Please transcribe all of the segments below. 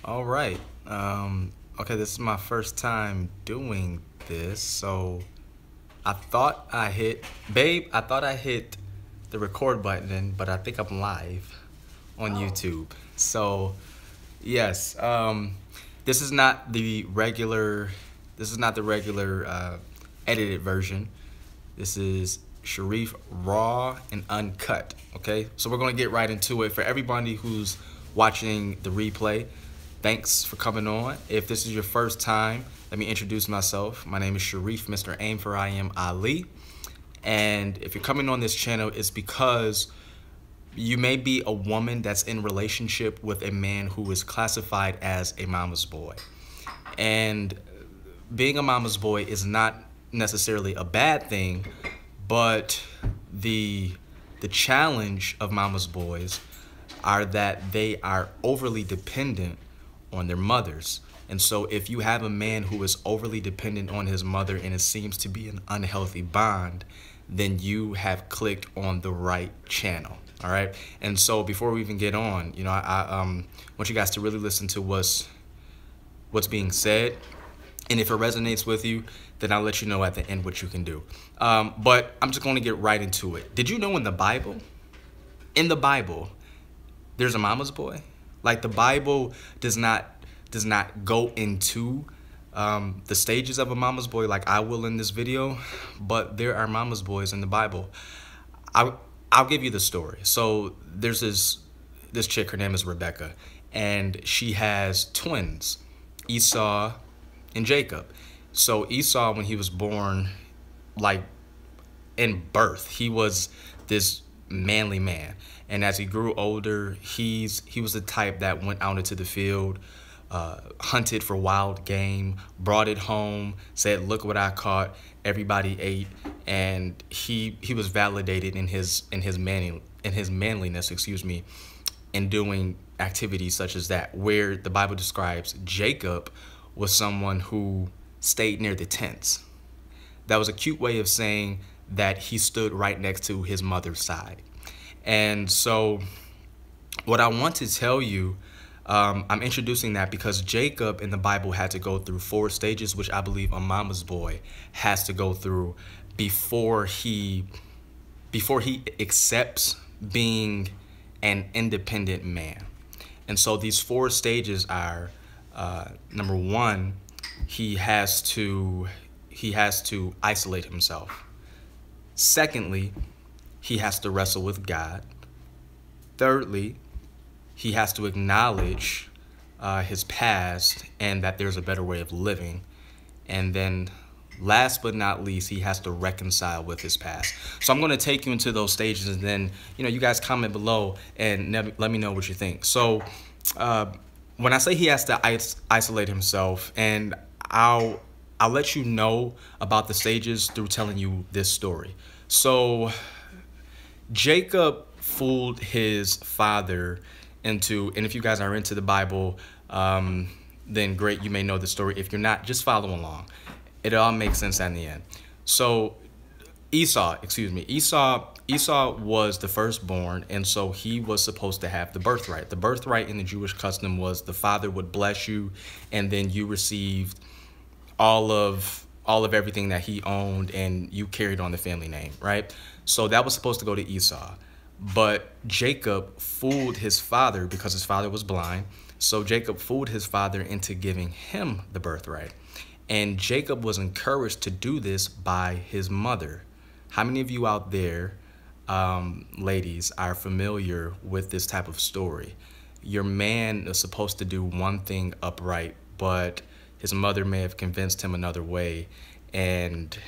All right. Okay, this is my first time doing this, so I thought I hit, babe, I thought I hit the record button, but I think I'm live on YouTube. So, yes, this is not the regular, edited version. This is Sharif raw and uncut. Okay, so we're gonna get right into it. For everybody who's watching the replay, thanks for coming on. If this is your first time, let me introduce myself. My name is Sharif, Mr. Aim for I Am Ali. And if you're coming on this channel, it's because you may be a woman that's in relationship with a man who is classified as a mama's boy. And being a mama's boy is not necessarily a bad thing, but the challenge of mama's boys are that they are overly dependent on their mothers. And so if you have a man who is overly dependent on his mother and it seems to be an unhealthy bond, then you have clicked on the right channel. All right. And so before we even get on, I want you guys to really listen to what's being said. And if it resonates with you, then I'll let you know at the end what you can do. But I'm just going to get right into it. Did you know in the Bible, there's a mama's boy? Like the Bible does not go into the stages of a mama's boy like I will in this video, but there are mama's boys in the Bible. I'll give you the story. So there's this chick, her name is Rebecca, and she has twins, Esau and Jacob. So Esau, when he was born, like in birth, he was this manly man. And as he grew older, he was the type that went out into the field, hunted for wild game, brought it home, said, "Look what I caught." Everybody ate, and he was validated in his manliness, in doing activities such as that. Where the Bible describes Jacob was someone who stayed near the tents. That was a cute way of saying that he stood right next to his mother's side. And so what I want to tell you, I'm introducing that because Jacob in the Bible had to go through 4 stages, which I believe a mama's boy has to go through before he accepts being an independent man. And so these 4 stages are, number 1, he has to isolate himself. Secondly, he has to wrestle with God. Thirdly, he has to acknowledge his past and that there's a better way of living. And then last but not least, he has to reconcile with his past. So I'm going to take you into those stages, and then, you guys comment below and let me know what you think. So when I say he has to isolate himself, and I'll let you know about the stages through telling you this story. So Jacob fooled his father into, and if you guys are into the Bible, then great, you may know the story. If you're not, just follow along. It all makes sense in the end. So Esau was the firstborn, and so he was supposed to have the birthright. The birthright in the Jewish custom was the father would bless you, and then you received all of everything that he owned, and you carried on the family name, right? So that was supposed to go to Esau. But Jacob fooled his father because his father was blind. So Jacob fooled his father into giving him the birthright. And Jacob was encouraged to do this by his mother. How many of you out there, ladies, are familiar with this type of story? Your man is supposed to do one thing upright, but his mother may have convinced him another way, and,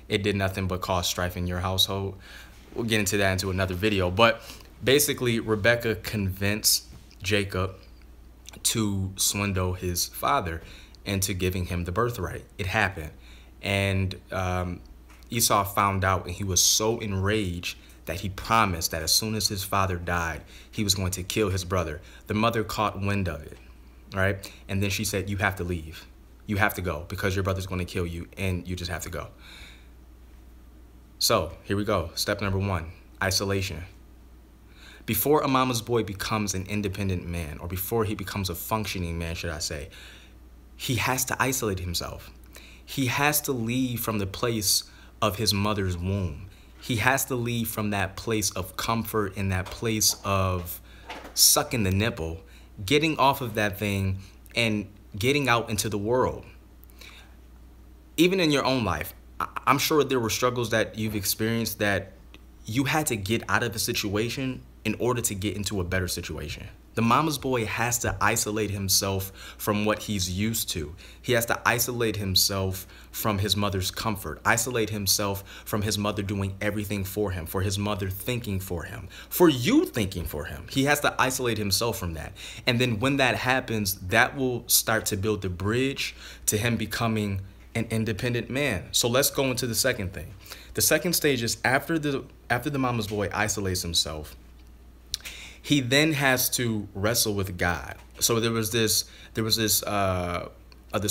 it did nothing but cause strife in your household. We'll get into that into another video. But basically, Rebecca convinced Jacob to swindle his father into giving him the birthright. It happened. And Esau found out, and he was so enraged that he promised that as soon as his father died, he was going to kill his brother. The mother caught wind of it, right? And then she said, "You have to leave. You have to go because your brother's going to kill you, and you just have to go." So here we go. Step number 1, isolation. Before a mama's boy becomes an independent man, or before he becomes a functioning man, should I say, he has to isolate himself. He has to leave from the place of his mother's womb. He has to leave from that place of comfort and that place of sucking the nipple, getting off of that thing and getting out into the world. Even in your own life, I'm sure there were struggles that you've experienced that you had to get out of a situation in order to get into a better situation. The mama's boy has to isolate himself from what he's used to. He has to isolate himself from his mother's comfort, isolate himself from his mother doing everything for him, for his mother thinking for him, for you thinking for him. He has to isolate himself from that. And then when that happens, that will start to build the bridge to him becoming an independent man. So let's go into the second thing. The second stage is after the mama's boy isolates himself, he then has to wrestle with God. So there was this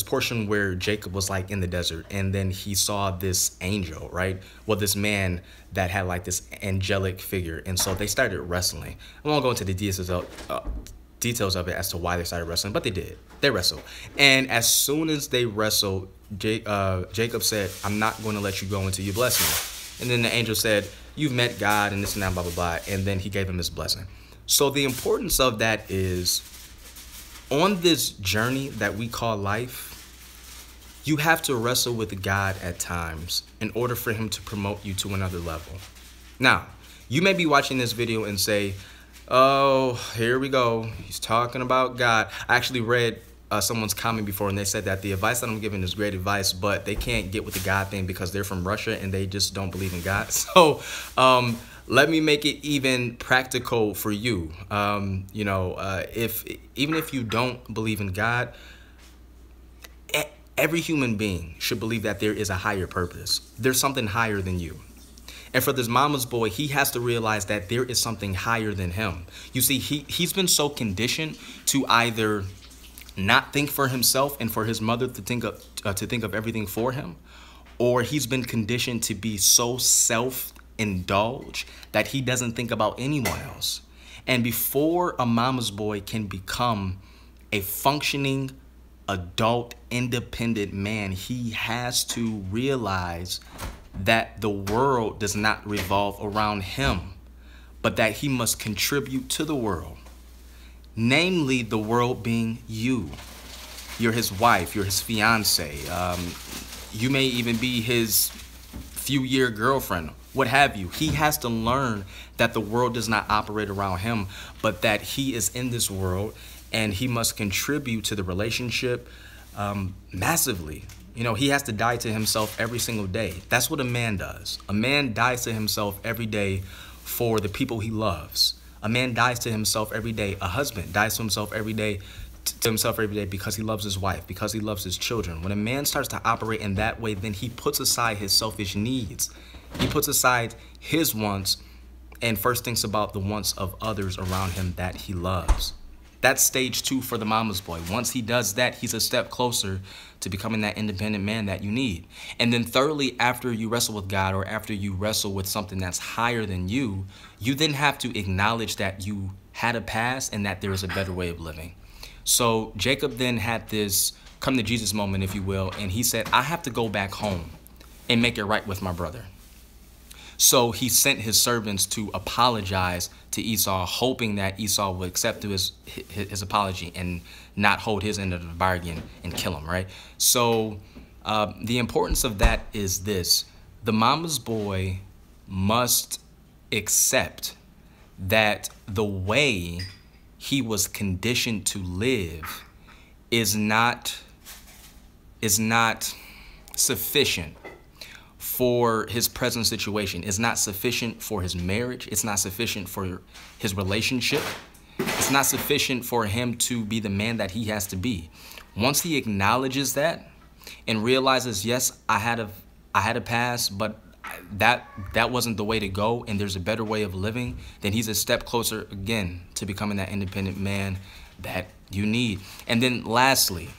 portion where Jacob was like in the desert, and then he saw this angel, right? Well, this man that had like this angelic figure, and so they started wrestling. I won't go into the details of it as to why they started wrestling, but they did. They wrestled, and as soon as they wrestled, Jacob said, "I'm not going to let you go until you bless me." And then the angel said, "You've met God," and this and that, blah blah blah, and then he gave him his blessing. So the importance of that is, on this journey that we call life, you have to wrestle with God at times in order for him to promote you to another level. Now, you may be watching this video and say, "Oh, here we go. He's talking about God." I actually read someone's comment before, and they said that the advice that I'm giving is great advice, but they can't get with the God thing because they're from Russia and they just don't believe in God. So let me make it even practical for you. Even if you don't believe in God, every human being should believe that there is a higher purpose. There's something higher than you. And for this mama's boy, he has to realize that there is something higher than him. You see, he's been so conditioned to either not think for himself and for his mother to think of everything for him, or he's been conditioned to be so self-indulged that he doesn't think about anyone else. And before a mama's boy can become a functioning adult independent man, he has to realize that the world does not revolve around him, but that he must contribute to the world. Namely, the world being you. You're his wife, you're his fiance, you may even be his few-year girlfriend, what have you. He has to learn that the world does not operate around him, but that he is in this world and he must contribute to the relationship massively. You know, he has to die to himself every single day. That's what a man does. A man dies to himself every day for the people he loves. A man dies to himself every day. A husband dies to himself every day because he loves his wife, because he loves his children. When a man starts to operate in that way, then he puts aside his selfish needs. He puts aside his wants and first thinks about the wants of others around him that he loves. That's stage 2 for the mama's boy. Once he does that, he's a step closer to becoming that independent man that you need. And then thirdly, after you wrestle with God, or after you wrestle with something that's higher than you, you then have to acknowledge that you had a past and that there is a better way of living. So Jacob then had this come to Jesus moment, if you will, and he said, I have to go back home and make it right with my brother. So he sent his servants to apologize to Esau, hoping that Esau would accept his apology and not hold his end of the bargain and kill him, right? So the importance of that is this. The mama's boy must accept that the way he was conditioned to live is not sufficient for his present situation. It's not sufficient for his marriage. It's not sufficient for his relationship. It's not sufficient for him to be the man that he has to be. Once he acknowledges that and realizes, yes, I had a past, but that wasn't the way to go, and there's a better way of living, then he's a step closer again to becoming that independent man that you need. And then lastly,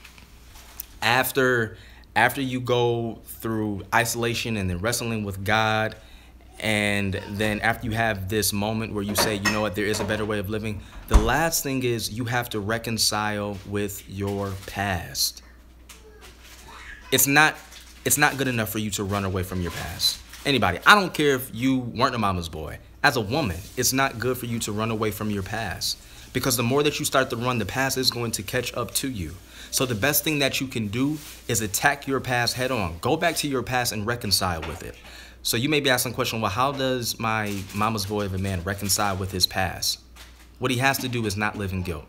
after you go through isolation and then wrestling with God And then after you have this moment where you say, you know what, there is a better way of living, the last thing is you have to reconcile with your past. It's not good enough for you to run away from your past. Anybody, I don't care if you weren't a mama's boy. As a woman, it's not good for you to run away from your past, because the more that you start to run, the past is going to catch up to you. So the best thing that you can do is attack your past head on. Go back to your past and reconcile with it. So you may be asking the question, well, how does my mama's boy of a man reconcile with his past? What he has to do is not live in guilt.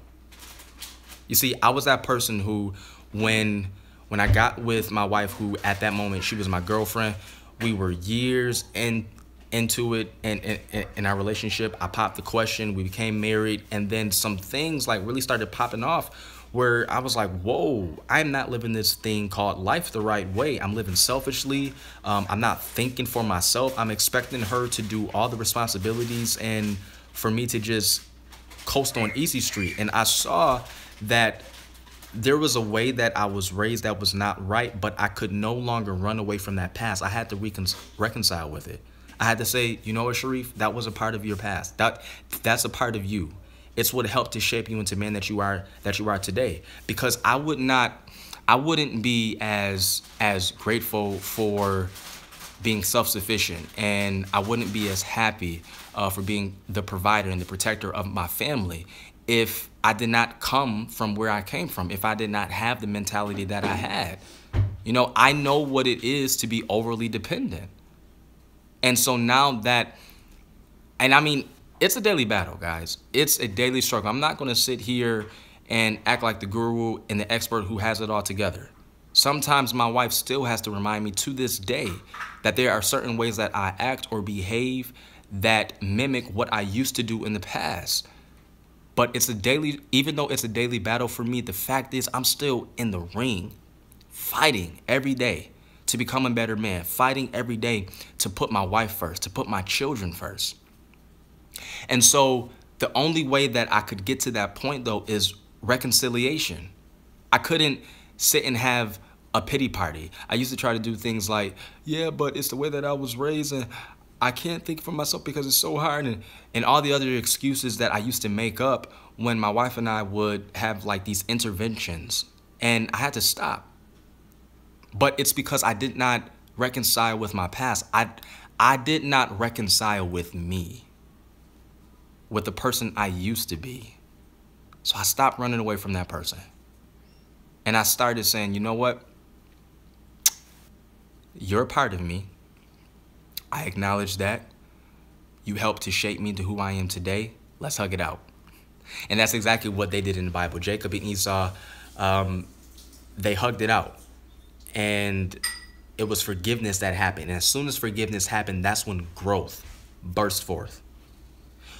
You see, I was that person who, when I got with my wife, who at that moment, she was my girlfriend, we were years into it and in our relationship. I popped the question, we became married, and then some things like really started popping off where I was like, whoa, I'm not living this thing called life the right way. I'm living selfishly. I'm not thinking for myself. I'm expecting her to do all the responsibilities and for me to just coast on easy street. And I saw that there was a way that I was raised that was not right, but I could no longer run away from that past. I had to reconcile with it. I had to say, you know what, Sharif, that was a part of your past. That's a part of you. It's what helped to shape you into the man that you are today. Because I wouldn't be as grateful for being self-sufficient, and I wouldn't be as happy for being the provider and the protector of my family if I did not come from where I came from, if I did not have the mentality that I had. You know, I know what it is to be overly dependent. And so now that, and I mean, it's a daily battle, guys. It's a daily struggle. I'm not going to sit here and act like the guru and the expert who has it all together. Sometimes my wife still has to remind me to this day that there are certain ways that I act or behave that mimic what I used to do in the past. But it's a daily, even though it's a daily battle for me, the fact is I'm still in the ring, fighting every day to become a better man, fighting every day to put my wife first, to put my children first. And so the only way that I could get to that point, though, is reconciliation. I couldn't sit and have a pity party. I used to try to do things like, yeah, but it's the way that I was raised, and I can't think for myself because it's so hard, and all the other excuses that I used to make up when my wife and I would have like these interventions, and I had to stop. But it's because I did not reconcile with my past. I did not reconcile with me, with the person I used to be. So I stopped running away from that person. And I started saying, you know what? You're a part of me. I acknowledge that. You helped to shape me to who I am today. Let's hug it out. And that's exactly what they did in the Bible. Jacob and Esau, they hugged it out. And it was forgiveness that happened. And as soon as forgiveness happened, that's when growth burst forth.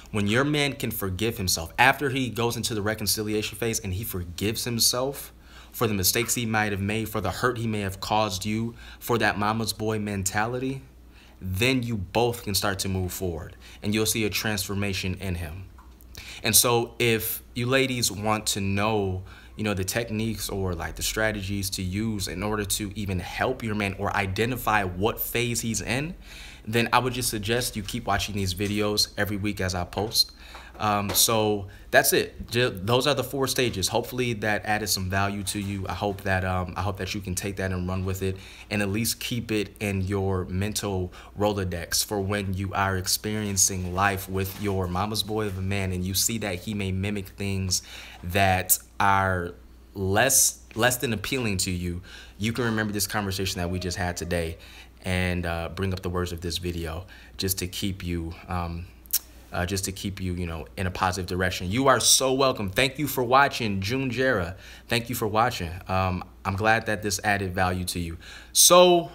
When your man can forgive himself, after he goes into the reconciliation phase and he forgives himself for the mistakes he might have made, for the hurt he may have caused you, for that mama's boy mentality, then you both can start to move forward and you'll see a transformation in him. And so if you ladies want to know, you know, the techniques or like the strategies to use in order to even help your man or identify what phase he's in, then I would just suggest you keep watching these videos every week as I post. So that's it. Those are the 4 stages. Hopefully that added some value to you. I hope that you can take that and run with it and at least keep it in your mental Rolodex for when you are experiencing life with your mama's boy of a man and you see that he may mimic things that are less than appealing to you. You can remember this conversation that we just had today and bring up the words of this video just to keep you you know, in a positive direction. You are so welcome. Thank you for watching, June Jera. Thank you for watching. I'm glad that this added value to you. So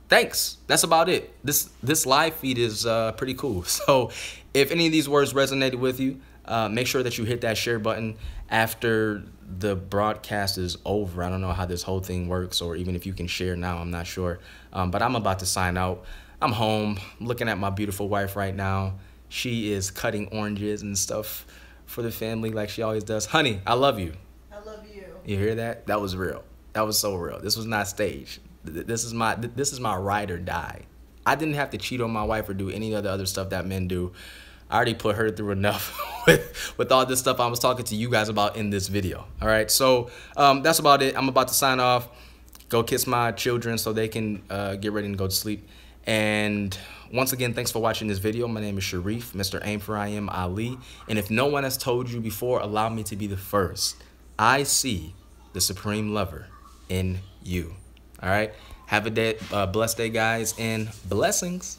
thanks. That's about it. This live feed is pretty cool. So if any of these words resonated with you, make sure that you hit that share button after the broadcast is over. I don't know how this whole thing works or even if you can share now, I'm not sure. But I'm about to sign out. I'm home looking at my beautiful wife right now. She is cutting oranges and stuff for the family like she always does. Honey, I love you. I love you. You hear that? That was real. That was so real. This was not staged. This is my ride or die. I didn't have to cheat on my wife or do any of the other stuff that men do. I already put her through enough with all this stuff I was talking to you guys about in this video. All right, so that's about it. I'm about to sign off. Go kiss my children so they can get ready and go to sleep. And once again, thanks for watching this video. My name is Sharif, Mr. Aim for I Am Ali. And if no one has told you before, allow me to be the first. I see the supreme lover in you. All right, have a blessed day, guys, and blessings.